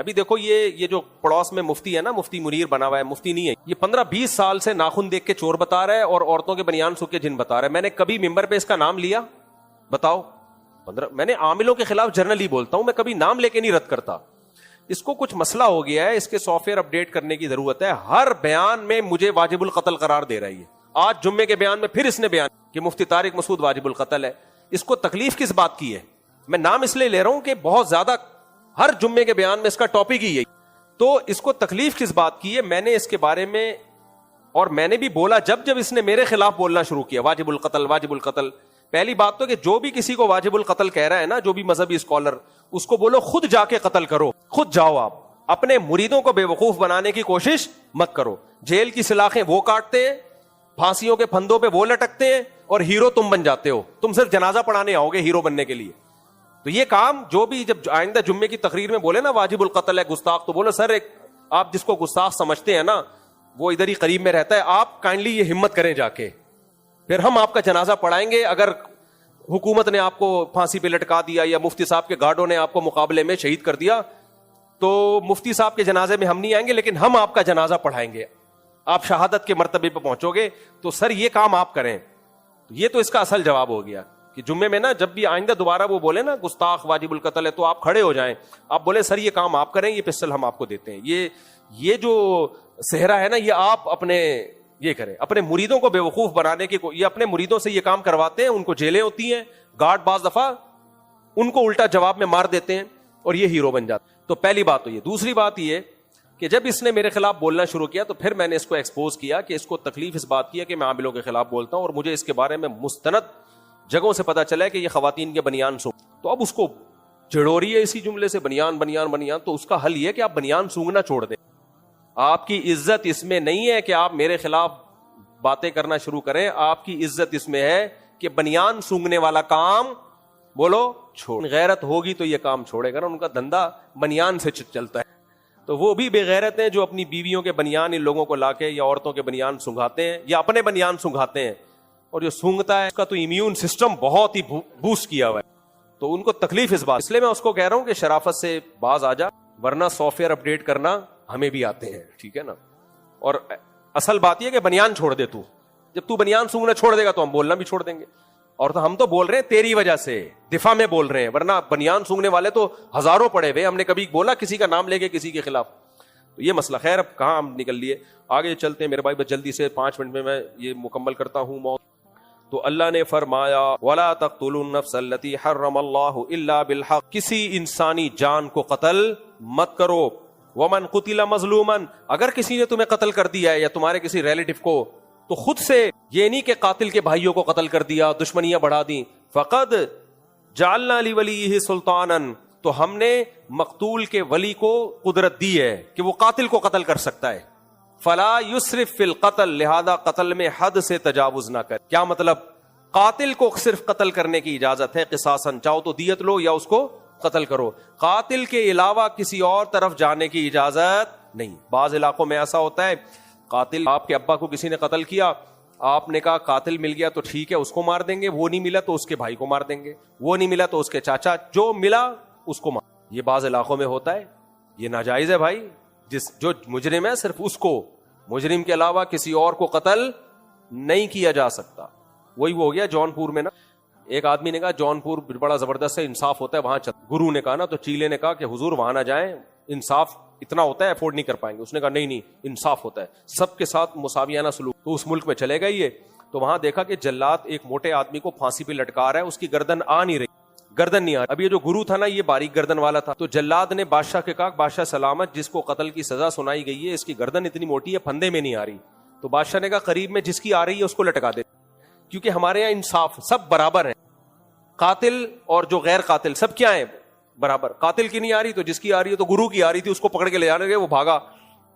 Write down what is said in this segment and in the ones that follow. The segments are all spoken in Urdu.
ابھی دیکھو یہ جو پڑوس میں مفتی ہے نا, مفتی منیر بنا ہوا ہے, مفتی نہیں ہے یہ, 15-20 سال سے ناخن دیکھ کے چور بتا رہا ہے اور عورتوں کے بنیان سو کے جن بتا رہا ہے. میں نے کبھی ممبر پہ اس کا نام لیا؟ بتاؤ. میں نے عاملوں کے خلاف جرنلی بولتا ہوں, میں کبھی نام لے کے نہیں رد کرتا. اس کو کچھ مسئلہ ہو گیا ہے, اس کے سافٹ ویئر اپڈیٹ کرنے کی ضرورت ہے. ہر بیان میں مجھے واجب القتل قرار دے رہی ہے. آج جمعے کے بیان میں پھر اس نے بیان کہ مفتی طارق مسعود واجب القتل ہے. اس کو تکلیف کس بات کی ہے؟ میں نام اس لیے لے رہا ہوں کہ بہت زیادہ ہر جمعے کے بیان میں اس کا ٹاپک ہی یہی. تو اس کو تکلیف کس بات کی ہے؟ میں نے اس کے بارے میں, اور میں نے بھی بولا جب اس نے میرے خلاف بولنا شروع کیا واجب القتل واجب القتل. پہلی بات تو کہ جو بھی کسی کو واجب القتل کہہ رہا ہے نا, جو بھی مذہبی اسکالر, اس کو بولو خود جا کے قتل کرو, خود جاؤ. آپ اپنے مریدوں کو بے وقوف بنانے کی کوشش مت کرو. جیل کی سلاخیں وہ کاٹتے ہیں, پھانسیوں کے پھندوں پہ وہ لٹکتے ہیں, اور ہیرو تم بن جاتے ہو. تم صرف جنازہ پڑھانے آؤ گے ہیرو بننے کے لیے. تو یہ کام جو بھی جب آئندہ جمعے کی تقریر میں بولے نا واجب القتل ہے گستاخ, تو بولو سر ایک آپ جس کو گستاخ سمجھتے ہیں نا وہ ادھر ہی قریب میں رہتا ہے, آپ کائنڈلی یہ ہمت کریں جا کے, پھر ہم آپ کا جنازہ پڑھائیں گے. اگر حکومت نے آپ کو پھانسی پہ لٹکا دیا یا مفتی صاحب کے گارڈوں نے آپ کو مقابلے میں شہید کر دیا, تو مفتی صاحب کے جنازے میں ہم نہیں آئیں گے, لیکن ہم آپ کا جنازہ پڑھائیں گے. آپ شہادت کے مرتبے پہ پہنچو گے. تو سر یہ کام آپ کریں. یہ تو اس کا اصل جواب ہو گیا کہ جمعے میں نا جب بھی آئندہ دوبارہ وہ بولے نا گستاخ واجب القتل ہے, تو آپ کھڑے ہو جائیں, آپ بولے سر یہ کام آپ کریں, یہ پسٹل ہم آپ کو دیتے ہیں. یہ جو صحرا ہے نا, یہ آپ اپنے یہ کریں, اپنے مریدوں کو بے وقوف بنانے کی. یہ اپنے مریدوں سے یہ کام کرواتے ہیں, ان کو جیلیں ہوتی ہیں, گارڈ بعض دفعہ ان کو الٹا جواب میں مار دیتے ہیں اور یہ ہیرو بن جاتے. تو پہلی بات تو یہ. دوسری بات یہ کہ جب اس نے میرے خلاف بولنا شروع کیا تو پھر میں نے اس کو ایکسپوز کیا کہ اس کو تکلیف اس بات کی ہے کہ میں عاملوں کے خلاف بولتا ہوں, اور مجھے اس کے بارے میں مستند جگہوں سے پتا چلا ہے کہ یہ خواتین کے بنیان سونگ. تو اب اس کو چڑھو رہی ہے اسی جملے سے بنیان بنیان بنیان. تو اس کا حل یہ کہ آپ بنیان سونگنا چھوڑ دیں. آپ کی عزت اس میں نہیں ہے کہ آپ میرے خلاف باتیں کرنا شروع کریں, آپ کی عزت اس میں ہے کہ بنیان سونگنے والا کام بولو چھوڑ. غیرت ہوگی تو یہ کام چھوڑے گا نا, ان کا دھندا بنیان سے چلتا ہے. تو وہ بھی بے غیرت ہیں جو اپنی بیویوں کے بنیان ان لوگوں کو لا کے یا عورتوں کے بنیان سنگھاتے ہیں یا اپنے بنیان سنگھاتے ہیں. اور جو سونگتا ہے اس کا تو امیون سسٹم بہت ہی بوسٹ کیا ہوا ہے, تو ان کو تکلیف اس بات. اس لیے میں اس کو کہہ رہا ہوں کہ شرافت سے باز آ جا, ورنہ سافٹ ویئر اپڈیٹ کرنا ہمیں بھی آتے ہیں, ٹھیک ہے نا. اور اصل بات یہ کہ بنیان چھوڑ دے تو. جب تو بنیان سونگنا چھوڑ دے گا تو ہم بولنا بھی چھوڑ دیں گے. اور تو ہم تو بول رہے ہیں تیری وجہ سے, دفاع میں بول رہے ہیں, ورنہ بنیان سونگنے والے تو ہزاروں پڑے ہوئے. ہم نے کبھی بولا کسی کا نام لے کے کسی کے خلاف؟ تو یہ مسئلہ. خیر اب کہاں ہم نکل لیے, آگے چلتے ہیں میرے بھائی. بس جلدی سے 5 منٹ میں یہ مکمل کرتا ہوں. تو اللہ نے فرمایا وَلَا تَقْتُلُوا النَّفْسَ الَّتِي حَرَّمَ اللَّهُ إِلَّا بِالْحَقِّ, کسی انسانی جان کو قتل مت کرو. وَمَنْ قُتِلَ مَظْلُومًا, اگر کسی نے تمہیں قتل کر دیا ہے یا تمہارے کسی ریلیٹو کو, تو خود سے یہ نہیں کہ قاتل کے بھائیوں کو قتل کر دیا, دشمنیاں بڑھا دی. فَقَدْ جَعَلْنَا لِوَلِيِّهِ سُلْطَانًا, تو ہم نے مقتول کے ولی کو قدرت دی ہے کہ وہ قاتل کو قتل کر سکتا ہے. فلا یسرف فی القتل, لہذا قتل میں حد سے تجاوز نہ کر. کیا مطلب؟ قاتل کو صرف قتل کرنے کی اجازت ہے قصاصاً, چاہو تو دیت لو یا اس کو قتل کرو. قاتل کے علاوہ کسی اور طرف جانے کی اجازت نہیں. بعض علاقوں میں ایسا ہوتا ہے قاتل, آپ کے ابا کو کسی نے قتل کیا, آپ نے کہا قاتل مل گیا تو ٹھیک ہے اس کو مار دیں گے, وہ نہیں ملا تو اس کے بھائی کو مار دیں گے, وہ نہیں ملا تو اس کے چاچا, جو ملا اس کو مار. یہ بعض علاقوں میں ہوتا ہے, یہ ناجائز ہے بھائی. جو مجرم ہے صرف اس کو, مجرم کے علاوہ کسی اور کو قتل نہیں کیا جا سکتا. وہی وہ ہو گیا جون پور میں نا, ایک آدمی نے کہا جون پور بڑا زبردست ہے, انصاف ہوتا ہے وہاں. گرو نے کہا نا, تو چیلے نے کہا کہ حضور وہاں نہ جائیں, انصاف اتنا ہوتا ہے افورڈ نہیں کر پائیں گے. اس نے کہا نہیں انصاف ہوتا ہے, سب کے ساتھ مساویانہ سلوک. تو اس ملک میں چلے گئے یہ, تو وہاں دیکھا کہ جلاد ایک موٹے آدمی کو پھانسی پہ لٹکا رہا ہے, اس کی گردن آ نہیں رہی, گردن نہیں آ رہی. اب یہ جو گرو تھا نا یہ باریک گردن والا تھا, تو جلاد نے بادشاہ کے کہا بادشاہ سلامت, جس کو قتل کی سزا سنائی گئی ہے اس کی گردن اتنی موٹی ہے پھندے میں نہیں آ رہی. تو بادشاہ نے کہا قریب میں جس کی آ رہی ہے اس کو لٹکا دے, کیونکہ ہمارے یہاں انصاف, سب برابر ہیں. قاتل اور جو غیر قاتل سب کیا ہیں برابر. قاتل کی نہیں آ رہی تو جس کی آ رہی ہے, تو گرو کی آ رہی تھی, اس کو پکڑ کے لے جانے گئے, وہ بھاگا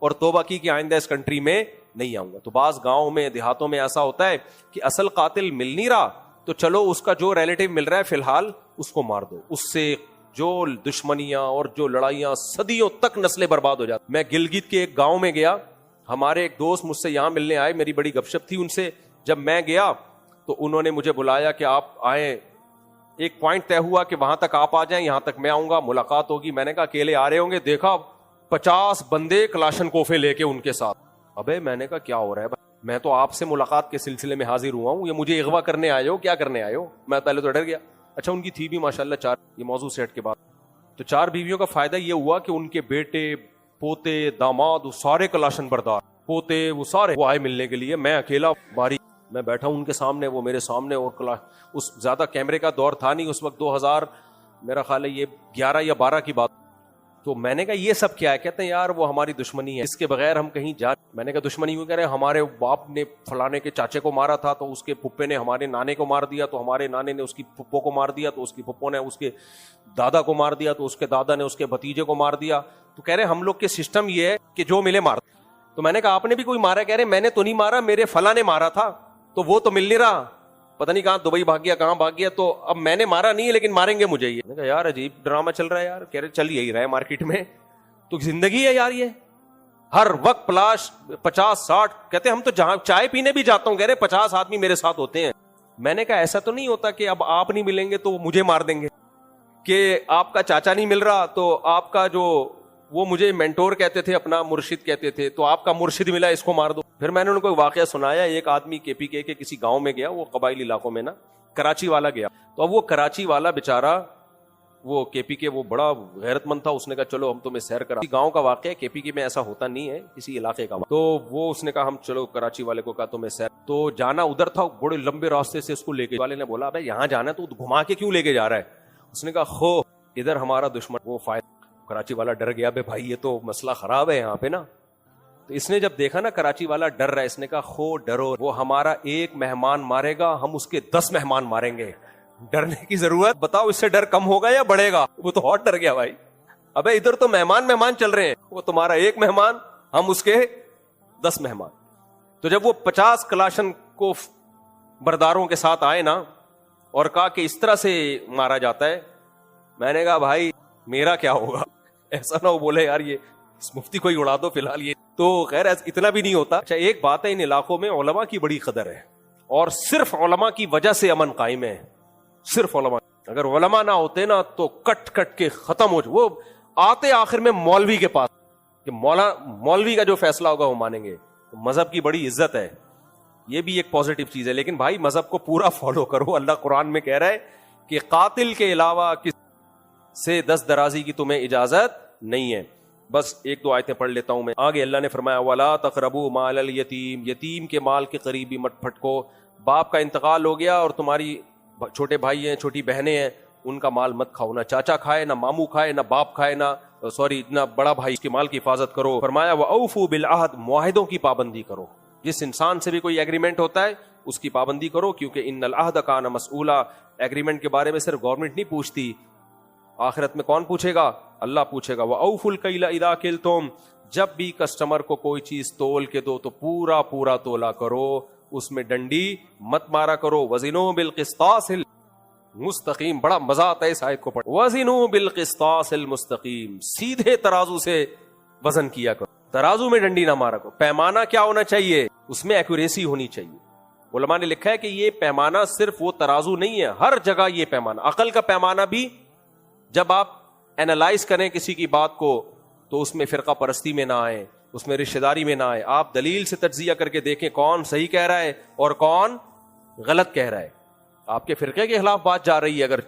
اور توبہ کی کہ آئندہ اس کنٹری میں نہیں آؤں گا. تو بعض گاؤں میں دیہاتوں میں ایسا ہوتا ہے کہ اصل قاتل مل نہیں رہا, تو چلو اس کا جو ریلیٹو مل رہا ہے فی الحال اس کو مار دو. اس سے جو دشمنیاں اور جو لڑائیاں صدیوں تک نسلیں برباد ہو جاتی. میں گلگت کے ایک گاؤں میں گیا, ہمارے ایک دوست مجھ سے یہاں ملنے آئے, میری بڑی گپ شپ تھی ان سے. جب میں گیا تو انہوں نے مجھے بلایا کہ آپ آئیں. ایک پوائنٹ طے ہوا کہ وہاں تک آپ آ جائیں, یہاں تک میں آؤں گا, ملاقات ہوگی. میں نے کہا اکیلے آ رہے ہوں گے, دیکھا 50 بندے کلاشن کوفے لے کے ان کے ساتھ. ابے میں نے کہا کیا ہو رہا ہے بھائی, میں تو آپ سے ملاقات کے سلسلے میں حاضر ہوا ہوں, یہ مجھے اغوا کرنے آئے ہو, کیا کرنے آئے ہو؟ میں پہلے تو ڈر گیا. اچھا ان کی تھی بھی ماشاءاللہ 4, یہ موضوع سیٹ کے بعد. تو 4 بیویوں کا فائدہ یہ ہوا کہ ان کے بیٹے پوتے داماد وہ سارے کلاشن بردار, پوتے وہ سارے وہ آئے ملنے کے لیے. میں اکیلا باری میں بیٹھا ہوں ان کے سامنے, وہ میرے سامنے, اور اس زیادہ کیمرے کا دور تھا نہیں اس وقت, 2000 میرا خیال ہے یہ 11 یا 12 کی بات. تو میں نے کہا یہ سب کیا ہے؟ کہتے ہیں یار وہ ہماری دشمنی ہے, اس کے بغیر ہم کہیں جا. میں نے کہا دشمنی کیوں کہہ رہے ہیں؟ ہمارے باپ نے فلانے کے چاچے کو مارا تھا تو اس کے پھپھے نے ہمارے نانے کو مار دیا, تو ہمارے نانے نے اس کی پھپھو کو مار دیا, تو اس کی پھپھو نے اس کے دادا کو مار دیا, تو اس کے دادا نے اس کے بھتیجے کو مار دیا. تو کہہ رہے ہم لوگ کے سسٹم یہ ہے کہ جو ملے مار. تو میں نے کہا آپ نے بھی کوئی مارا؟ کہہ رہے میں نے تو نہیں مارا, میرے فلاں نے مارا تھا, تو وہ تو مل نہیں رہا, پتہ نہیں کہاں دبئی بھاگ گیا, کہاں بھاگ گیا, تو اب میں نے مارا نہیں ہے لیکن ماریں گے مجھے. یہ میں نے کہا یار عجیب ڈرامہ چل رہا ہے یار. کہہ رہے چل یہی رہا ہے مارکیٹ میں, تو زندگی ہے یار یہ, ہر وقت پلاش 50-60. کہتے ہم تو جہاں چائے پینے بھی جاتا ہوں, کہہ رہے 50 آدمی میرے ساتھ ہوتے ہیں. میں نے کہا ایسا تو نہیں ہوتا کہ اب آپ نہیں ملیں گے تو وہ مجھے مار دیں گے, کہ آپ کا چاچا نہیں مل رہا تو آپ کا جو وہ مجھے مینٹور کہتے تھے, اپنا مرشد کہتے تھے, تو آپ کا مرشد ملا اس کو مار دو. پھر میں نے ان کو ایک واقعہ سنایا. ایک آدمی KPK کے کسی گاؤں میں گیا, وہ قبائلی علاقوں میں نا, کراچی والا گیا. تو اب وہ کراچی والا بیچارہ وہ KPK وہ بڑا غیرت مند تھا, اس نے کہا چلو ہم تمہیں سیر کرا. گاؤں کا واقعہ ہے, KPK میں ایسا ہوتا نہیں ہے, کسی علاقے کا. تو وہ اس نے کہا ہم چلو کراچی والے کو کہا تمہیں سیر. تو جانا ادھر تھا, بڑے لمبے راستے سے اس کو لے کے. والے نے بولا بھائی یہاں جانا ہے تو گھما کے کیوں لے کے جا رہا ہے؟ اس نے کہا خو ادھر ہمارا دشمن وہ فائدہ. کراچی والا ڈر گیا, بھائی بھائی یہ تو مسئلہ خراب ہے یہاں پہ نا. تو اس نے جب دیکھا نا کراچی والا ڈر رہا ہے, اس نے کہا خو ڈرو, وہ ہمارا 1 مہمان مارے گا, ہم اس کے 10 مہمان ماریں گے. ڈرنے کی ضرورت, بتاؤ اس سے ڈر کم ہوگا یا بڑھے گا؟ وہ تو اور ڈر گیا بھائی. ابے ادھر تو مہمان چل رہے ہیں, وہ تمہارا 1 مہمان, ہم اس کے 10 مہمان. تو جب وہ 50 کلاشن کو برداروں کے ساتھ آئے نا اور کہا کہ اس طرح سے مارا جاتا ہے, میں نے کہا بھائی میرا کیا ہوگا؟ ایسا نہ ہو بولے یار یہ اس مفتی کو ہی اڑا دو فی الحال. یہ تو خیر اتنا بھی نہیں ہوتا. اچھا ایک بات ہے, ان علاقوں میں علماء کی بڑی قدر ہے, اور صرف علماء کی وجہ سے امن قائم ہے. صرف علماء, اگر علماء نہ ہوتے نا تو کٹ کے ختم ہو. وہ آتے آخر میں مولوی کے پاس کہ مولوی کا جو فیصلہ ہوگا وہ مانیں گے. تو مذہب کی بڑی عزت ہے, یہ بھی ایک پازیٹیو چیز ہے. لیکن بھائی مذہب کو پورا فالو کرو. اللہ قرآن میں کہہ رہا ہے کہ قاتل کے علاوہ کسی سے دست درازی کی تمہیں اجازت نہیں ہے. بس 1-2 آیتیں پڑھ لیتا ہوں میں. آگے اللہ نے فرمایا وَلَا تَقْرَبُوا مَالَ الْيَتِيمِ, یتیم کے مال کے قریب بھی مت پھٹکو. باپ کا انتقال ہو گیا اور تمہاری چھوٹے بھائی ہیں, چھوٹی بہنیں ہیں, ان کا مال مت کھاؤ. نہ چاچا کھائے, نہ ماموں کھائے, نہ باپ کھائے, نہ بڑا بھائی, اس کے مال کی حفاظت کرو. فرمایا وَأَوْفُوا بِالْعَهْدِ, معاہدوں کی پابندی کرو. جس انسان سے بھی کوئی ایگریمنٹ ہوتا ہے اس کی پابندی کرو, کیونکہ ان العہد کان مسئولا, ایگریمنٹ کے بارے میں صرف گورنمنٹ نہیں پوچھتی, آخرت میں کون پوچھے گا؟ اللہ پوچھے گا. وَأَوْفُوا الْكَيْلَ إِذَا كِلْتُمْ, جب بھی کسٹمر کو کوئی چیز تول کے دو تو پورا تولا کرو, اس میں ڈنڈی مت مارا کرو. وَزِنُوا بِالْقِسْطَاسِ الْمُسْتَقِيمِ, بڑا مزہ آتا ہے اس آیت کو پڑھ. وَزِنُوا بِالْقِسْطَاسِ الْمُسْتَقِيمِ, سیدھے ترازو سے وزن کیا کرو, ترازو میں ڈنڈی نہ مارا کرو. پیمانہ کیا ہونا چاہیے؟ اس میں ایکوریسی ہونی چاہیے. علماء نے لکھا ہے کہ یہ پیمانہ صرف وہ ترازو نہیں ہے, ہر جگہ یہ پیمانہ, عقل کا پیمانہ بھی جب آپ اینالائز کریں کسی کی بات کو تو اس میں فرقہ پرستی میں نہ آئے, اس میں رشتہ داری میں نہ آئے. آپ دلیل سے تجزیہ کر کے دیکھیں کون صحیح کہہ رہا ہے اور کون غلط کہہ رہا ہے. آپ کے فرقے کے خلاف بات جا رہی ہے اگر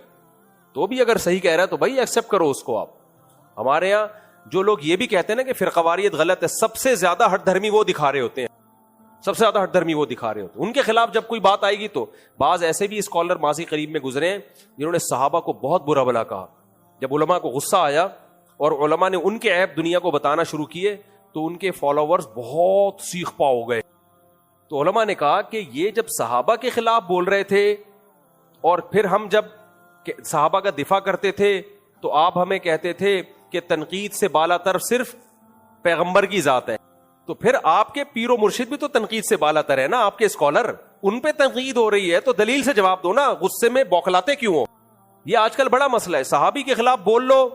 تو بھی اگر صحیح کہہ رہا ہے تو بھائی ایکسپٹ کرو اس کو. آپ ہمارے ہاں جو لوگ یہ بھی کہتے ہیں نا کہ فرقہ واریت غلط ہے, سب سے زیادہ ہٹ دھرمی وہ دکھا رہے ہوتے ہیں, سب سے زیادہ ہٹ دھرمی وہ دکھا رہے ہوتے ہیں. ان کے خلاف جب کوئی بات آئے گی تو بعض ایسے بھی اسکالر ماضی قریب میں گزرے ہیں جنہوں نے صحابہ کو بہت برا بھلا کہا. جب علماء کو غصہ آیا اور علماء نے ان کے عیب دنیا کو بتانا شروع کیے تو ان کے فالوورز بہت سیخ پا ہو گئے. تو علماء نے کہا کہ یہ جب صحابہ کے خلاف بول رہے تھے اور پھر ہم جب صحابہ کا دفاع کرتے تھے تو آپ ہمیں کہتے تھے کہ تنقید سے بالا تر صرف پیغمبر کی ذات ہے, تو پھر آپ کے پیر و مرشد بھی تو تنقید سے بالا تر ہے نا, آپ کے اسکالر, ان پہ تنقید ہو رہی ہے تو دلیل سے جواب دو نا, غصے میں بوکھلاتے کیوں ہو؟ یہ آج کل بڑا مسئلہ ہے. صحابی کے خلاف بول لو,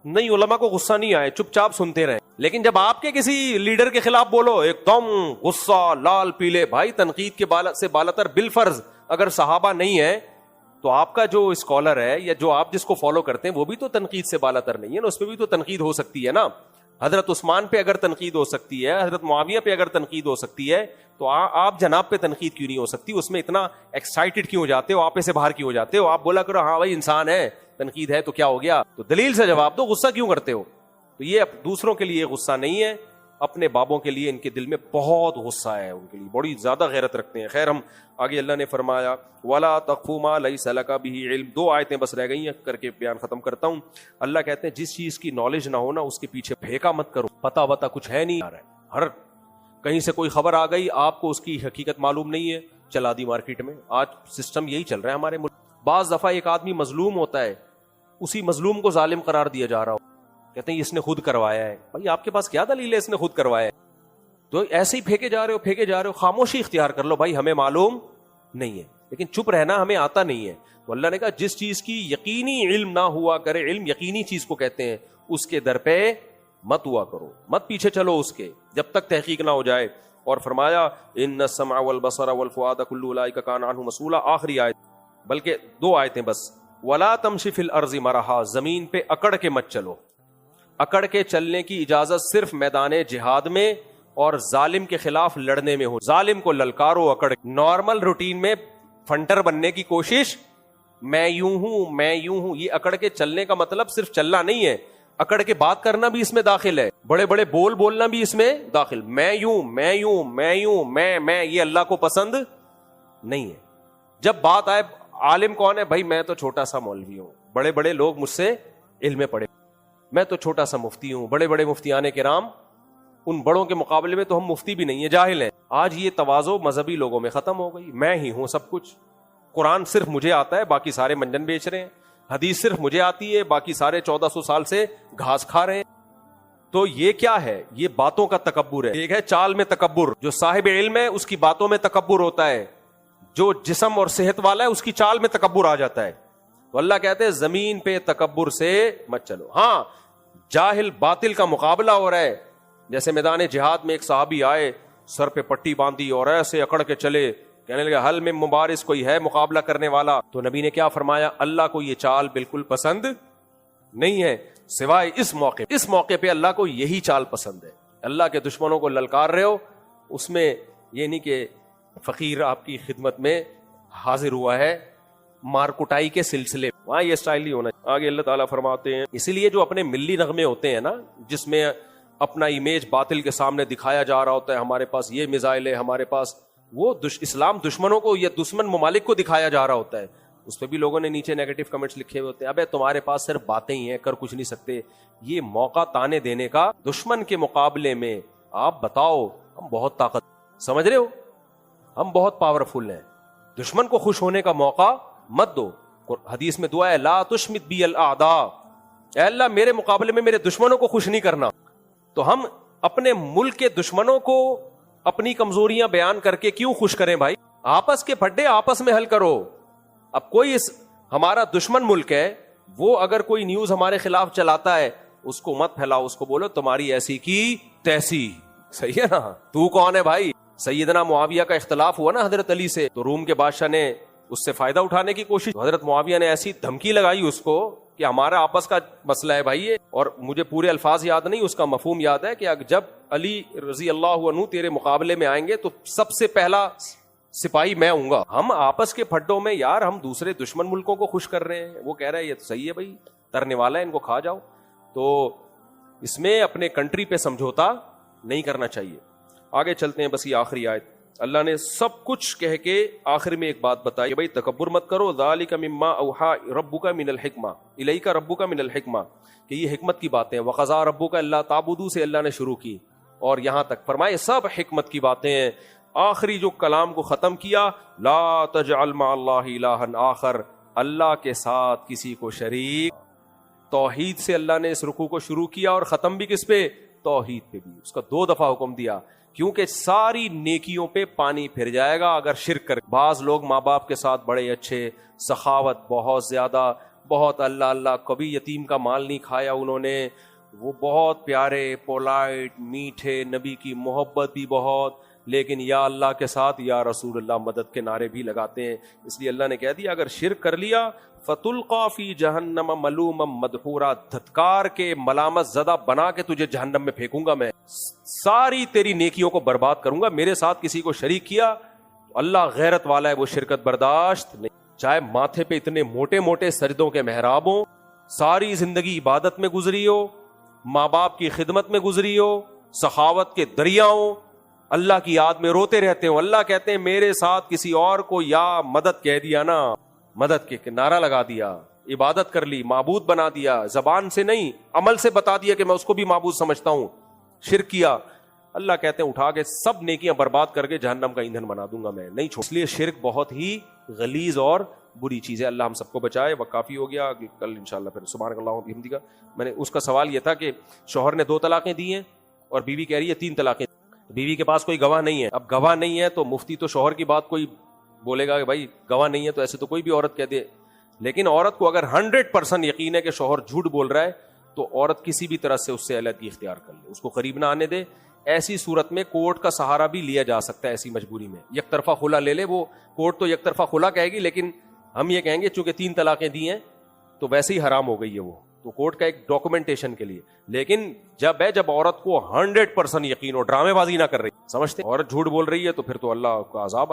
نہیں علماء کو غصہ نہیں آئے, چپ چاپ سنتے رہے. لیکن جب آپ کے کسی لیڈر کے خلاف بولو ایک دم غصہ لال پیلے, بھائی تنقید کے سے بالا تر بالفرض اگر صحابہ نہیں ہے تو آپ کا جو اسکالر ہے یا جو آپ جس کو فالو کرتے ہیں وہ بھی تو تنقید سے بالا تر نہیں ہے نا, اس پہ بھی تو تنقید ہو سکتی ہے نا. حضرت عثمان پہ اگر تنقید ہو سکتی ہے، حضرت معاویہ پہ اگر تنقید ہو سکتی ہے، تو آپ جناب پہ تنقید کیوں نہیں ہو سکتی؟ اس میں اتنا ایکسائٹڈ کیوں ہو جاتے ہو؟ آپ سے باہر کیوں ہو جاتے ہو؟ آپ بولا کرو ہاں بھائی انسان ہے، تنقید ہے تو کیا ہو گیا، تو دلیل سے جواب دو، غصہ کیوں کرتے ہو؟ تو یہ دوسروں کے لیے غصہ نہیں ہے، اپنے بابوں کے لیے ان کے دل میں بہت غصہ ہے، ان کے لیے بڑی زیادہ غیرت رکھتے ہیں۔ خیر، ہم آگے اللہ نے فرمایا وَلَا تَقْفُ مَا لَيْسَ لَكَ بِهِ علم، 2 آیتیں بس رہ گئی ہیں، کر کے بیان ختم کرتا ہوں۔ اللہ کہتے ہیں جس چیز کی نالج نہ ہو نا اس کے پیچھے پھینکا مت کرو، پتا وتا کچھ ہے نہیں، ہر کہیں سے کوئی خبر آ گئی، آپ کو اس کی حقیقت معلوم نہیں ہے، چلا دی مارکیٹ میں۔ آج سسٹم یہی چل رہا ہے ہمارے ملک۔ بعض دفعہ ایک آدمی مظلوم ہوتا ہے، اسی مظلوم کو ظالم قرار دیا جا رہا ہو، کہتے ہیں اس نے خود کروایا ہے۔ بھائی آپ کے پاس کیا دلیل ہے اس نے خود کروایا ہے؟ تو ایسے ہی پھینکے جا رہے ہو، خاموشی اختیار کر لو، بھائی ہمیں معلوم نہیں ہے، لیکن چپ رہنا ہمیں آتا نہیں ہے۔ تو اللہ نے کہا جس چیز کی یقینی علم نہ ہوا کرے، علم یقینی چیز کو کہتے ہیں، اس کے در پہ مت ہوا کرو، مت پیچھے چلو اس کے، جب تک تحقیق نہ ہو جائے۔ اور فرمایا ان السمع والبصر والفؤاد كل اولئک کان عنہ مسئولا، آخری آیت، بلکہ 2 آیتیں بس۔ ولا تمشی فی الارض مرحا، زمین پہ اکڑ کے مت چلو، اکڑ کے چلنے کی اجازت صرف میدان جہاد میں اور ظالم کے خلاف لڑنے میں ہو۔ ظالم کو للکارو اکڑ، نارمل روٹین میں فنٹر بننے کی کوشش، میں یوں ہوں، یہ اکڑ کے چلنے کا مطلب صرف چلنا نہیں ہے، اکڑ کے بات کرنا بھی اس میں داخل ہے، بڑے بڑے بول بولنا بھی اس میں داخل، میں یوں، میں یہ اللہ کو پسند نہیں ہے۔ جب بات آئے عالم کون ہے؟ بھائی میں تو چھوٹا سا مولوی ہوں، بڑے بڑے لوگ مجھ سے علم میں پڑھے، میں تو چھوٹا سا مفتی ہوں، بڑے بڑے مفتیان کرام، ان بڑوں کے مقابلے میں تو ہم مفتی بھی نہیں ہیں، جاہل ہیں۔ آج یہ تواضع مذہبی لوگوں میں ختم ہو گئی، میں ہی ہوں سب کچھ، قرآن صرف مجھے آتا ہے، باقی سارے منجن بیچ رہے ہیں، حدیث صرف مجھے آتی ہے، باقی سارے 1400 سال سے گھاس کھا رہے ہیں۔ تو یہ کیا ہے؟ یہ باتوں کا تکبر ہے۔ ایک ہے چال میں تکبر، جو صاحب علم ہے اس کی باتوں میں تکبر ہوتا ہے، جو جسم اور صحت والا ہے اس کی چال میں تکبر آ جاتا ہے۔ تو اللہ کہتے ہیں زمین پہ تکبر سے مت چلو۔ ہاں جاہل باطل کا مقابلہ ہو رہا ہے، جیسے میدان جہاد میں ایک صحابی آئے، سر پہ پٹی باندھی اور ایسے اکڑ کے چلے، کہنے لگے حل میں مبارز، کوئی ہے مقابلہ کرنے والا؟ تو نبی نے کیا فرمایا؟ اللہ کو یہ چال بالکل پسند نہیں ہے، سوائے اس موقع پہ اللہ کو یہی چال پسند ہے۔ اللہ کے دشمنوں کو للکار رہے ہو، اس میں یہ نہیں کہ فقیر آپ کی خدمت میں حاضر ہوا ہے مارکوٹائی کے سلسلے، وہاں یہ سٹائل نہیں ہونا۔ آگے اللہ تعالیٰ فرماتے ہیں اسی لیے جو اپنے ملی نغمے ہوتے ہیں نا، جس میں اپنا امیج باطل کے سامنے دکھایا جا رہا ہوتا ہے، ہمارے پاس یہ میزائل ہے، ہمارے پاس وہ اسلام دشمنوں کو یا دشمن ممالک کو دکھایا جا رہا ہوتا ہے، اس پہ بھی لوگوں نے نیچے نیگیٹو کمنٹس لکھے ہوئے ہوتے ہیں، ابے تمہارے پاس صرف باتیں ہی ہیں، کر کچھ نہیں سکتے۔ یہ موقع تانے دینے کا دشمن کے مقابلے میں، آپ بتاؤ ہم بہت طاقت، سمجھ رہے ہو، ہم بہت پاورفل ہیں، دشمن کو خوش ہونے کا موقع مت دو۔ حدیث میں دعا ہے لا تشمت بی الاعداء، اے اللہ میرے مقابلے میں میرے دشمنوں کو خوش نہیں کرنا۔ تو ہم اپنے ملک کے دشمنوں کو اپنی کمزوریاں بیان کر کے کیوں خوش کریں بھائی؟ آپس کے پھڈے آپس میں حل کرو۔ اب کوئی ہمارا دشمن ملک ہے، وہ اگر کوئی نیوز ہمارے خلاف چلاتا ہے، اس کو مت پھیلاؤ، اس کو بولو تمہاری ایسی کی تیسی، صحیح ہے نا؟ تو کون ہے بھائی؟ سیدنا معاویہ کا اختلاف ہوا نا حضرت علی سے، تو روم کے بادشاہ نے اس سے فائدہ اٹھانے کی کوشش، حضرت معاویہ نے ایسی دھمکی لگائی اس کو کہ ہمارا آپس کا مسئلہ ہے بھائی یہ، اور مجھے پورے الفاظ یاد نہیں، اس کا مفہوم یاد ہے کہ جب علی رضی اللہ عنہ تیرے مقابلے میں آئیں گے تو سب سے پہلا سپاہی میں ہوں گا۔ ہم آپس کے پھڈوں میں یار ہم دوسرے دشمن ملکوں کو خوش کر رہے ہیں، وہ کہہ رہے ہیں یہ تو صحیح ہے بھائی، ترنے والا ہے، ان کو کھا جاؤ۔ تو اس میں اپنے کنٹری پہ سمجھوتا نہیں کرنا چاہیے۔ آگے چلتے ہیں، بس یہ آخری آیت، اللہ نے سب کچھ کہہ کے آخر میں ایک بات بتائی، بھائی تکبر مت کرو، ذالک مما اوحا ربک من الحکمہ الیک ربک من الحکمہ، کہ یہ حکمت کی باتیں، وقضا ربک الا تعبدوا سے اللہ نے شروع کی، اور یہاں تک فرمائے سب حکمت کی باتیں ہیں۔ آخری جو کلام کو ختم کیا، لا تجعل مع اللہ الہا آخر، اللہ کے ساتھ کسی کو شریک۔ توحید سے اللہ نے اس رکوع کو شروع کیا اور ختم بھی کس پہ؟ توحید پہ بھی، اس کا 2 دفعہ حکم دیا، کیونکہ ساری نیکیوں پہ پانی پھر جائے گا اگر شرک کر۔ بعض لوگ ماں باپ کے ساتھ بڑے اچھے، سخاوت بہت زیادہ، بہت اللہ اللہ، کبھی یتیم کا مال نہیں کھایا انہوں نے، وہ بہت پیارے، پولائٹ، میٹھے، نبی کی محبت بھی بہت، لیکن یا اللہ کے ساتھ یا رسول اللہ مدد کے نعرے بھی لگاتے ہیں. اس لیے اللہ نے کہہ دیا اگر شرک کر لیا فَتُلْقَى فِي جَهَنَّمَ مَلُومًا مَدْحُورًا, دھتکار کے ملامت زدہ بنا کے تجھے جہنم میں پھینکوں گا میں, ساری تیری نیکیوں کو برباد کروں گا. میرے ساتھ کسی کو شریک کیا تو اللہ غیرت والا ہے, وہ شرکت برداشت نہیں. چاہے ماتھے پہ اتنے موٹے موٹے سجدوں کے محراب ہوں, ساری زندگی عبادت میں گزری ہو, ماں باپ کی خدمت میں گزری ہو, سخاوت کے دریاؤں, اللہ کی یاد میں روتے رہتے ہوں, اللہ کہتے ہیں میرے ساتھ کسی اور کو یا مدد کہہ دیا نا, مدد کے نعرہ لگا دیا, عبادت کر لی, معبود بنا دیا, زبان سے نہیں عمل سے بتا دیا کہ میں اس کو بھی معبود سمجھتا ہوں, شرک کیا, اللہ کہتے ہیں اٹھا کے سب نیکیاں برباد کر کے جہنم کا ایندھن بنا دوں گا میں, نہیں چھوڑ. اس لیے شرک بہت ہی غلیظ اور بری چیز ہے. اللہ ہم سب کو بچائے. وقت کافی ہو گیا, کل انشاءاللہ پھر سبحانک اللہم وبحمدک. میں نے اس کا سوال یہ تھا کہ شوہر نے 2 طلاقیں دی ہیں اور بیوی کہہ رہی ہے 3 طلاقیں. بیوی کے پاس کوئی گواہ نہیں ہے. اب گواہ نہیں ہے تو مفتی تو شوہر کی بات کوئی بولے گا کہ بھائی گواہ نہیں ہے, تو ایسے تو کوئی بھی عورت کہہ دے. لیکن عورت کو اگر 100% یقین ہے کہ شوہر جھوٹ بول رہا ہے تو عورت کسی بھی طرح سے اس سے علیحدگی اختیار کر لے, اس کو قریب نہ آنے دے. ایسی صورت میں کورٹ کا سہارا بھی لیا جا سکتا ہے. ایسی مجبوری میں یک طرفہ خلا لے لے, وہ کورٹ تو یک طرفہ خلا کہے گی, لیکن ہم یہ کہیں گے چونکہ 3 طلاقیں دی ہیں تو ویسے ہی حرام ہو گئی ہے وہ, تو کورٹ کا ایک ڈاکومنٹیشن کے لیے. لیکن جب عورت کو 100% یقین ہو, ڈرامے بازی نہ کر رہی, سمجھتے عورت جھوٹ بول رہی ہے تو پھر تو اللہ کا عذاب